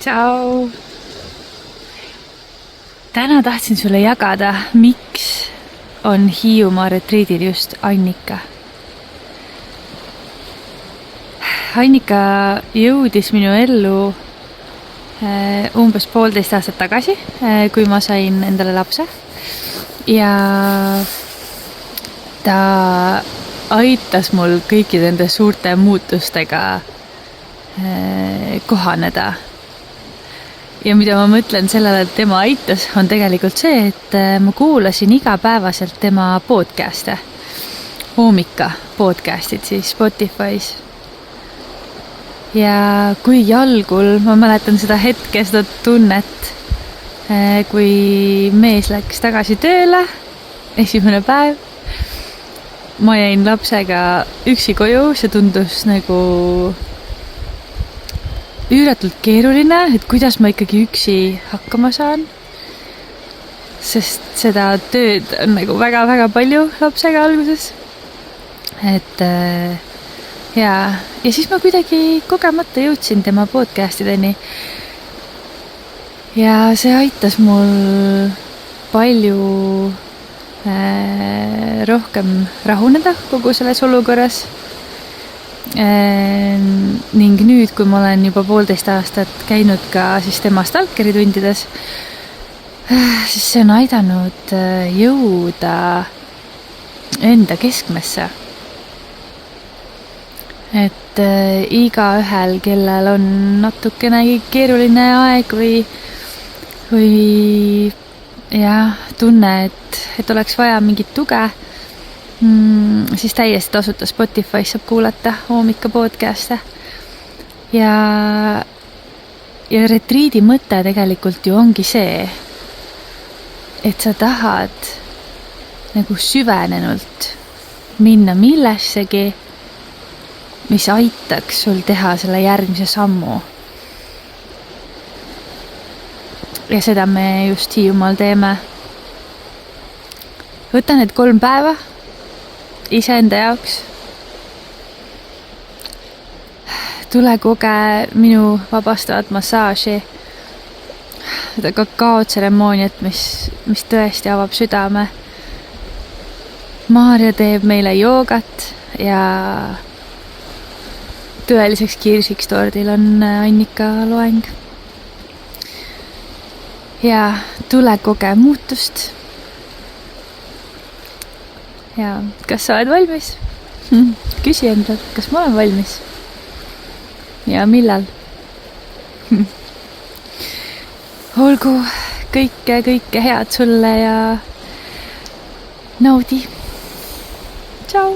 Tšau! Täna tahtsin sulle jagada, miks on Hiiumaa retriidil just Annika. Annika jõudis minu ellu umbes 1,5 aastat tagasi, kui ma sain endale lapse. Ja ta aitas mul kõikide nende suurte muutustega kohaneda. Ja mida ma mõtlen sellele, et tema aitas, on tegelikult see, et ma kuulasin igapäevaselt tema podcast'e. Hoomika podcast'id siis Spotify's. Ja kuigi algul ma mäletan seda hetke, seda tunnet, kui mees läks tagasi tööle, esimene päev, ma jäin lapsega üksi koju, see tundus nagu üüratult keeruline, et kuidas ma ikkagi üksi hakkama saan, sest seda tööd on nagu väga-väga palju lapsega alguses. Et ja siis ma kuidagi kogemata jõudsin tema podcastideni. Ja see aitas mul palju rohkem rahuneda kogu selles olukorras. Ning nüüd, kui ma olen juba 1,5 aastat käinud ka siis tema stalkeri tundides, siis see on aidanud jõuda enda keskmesse. Et igaühel, kellel on natukenegi keeruline aeg või tunne, et oleks vaja mingit tuge, siis täiesti tasuta Spotify's saab kuulata Hoomika podcast'e. Ja retriidi mõte tegelikult ju ongi see, et sa tahad nagu süvenenult minna millessegi, mis aitaks sul teha selle järgmise sammu. Ja seda me just Hiiumaal teeme. Võta need 3 päeva iseenda jaoks. Tule koge minu vabastavat massaaži, seda kakaotseremooniat, mis tõesti avab südame. Maarja teeb meile joogat ja tõeliseks kirsiks tordil on Annika loeng. Ja tule koge muutust. Ja kas sa oled valmis? Küsi endalt, kas ma olen valmis? Ja millal? Olgu kõike head sulle ja naudi. Tšau!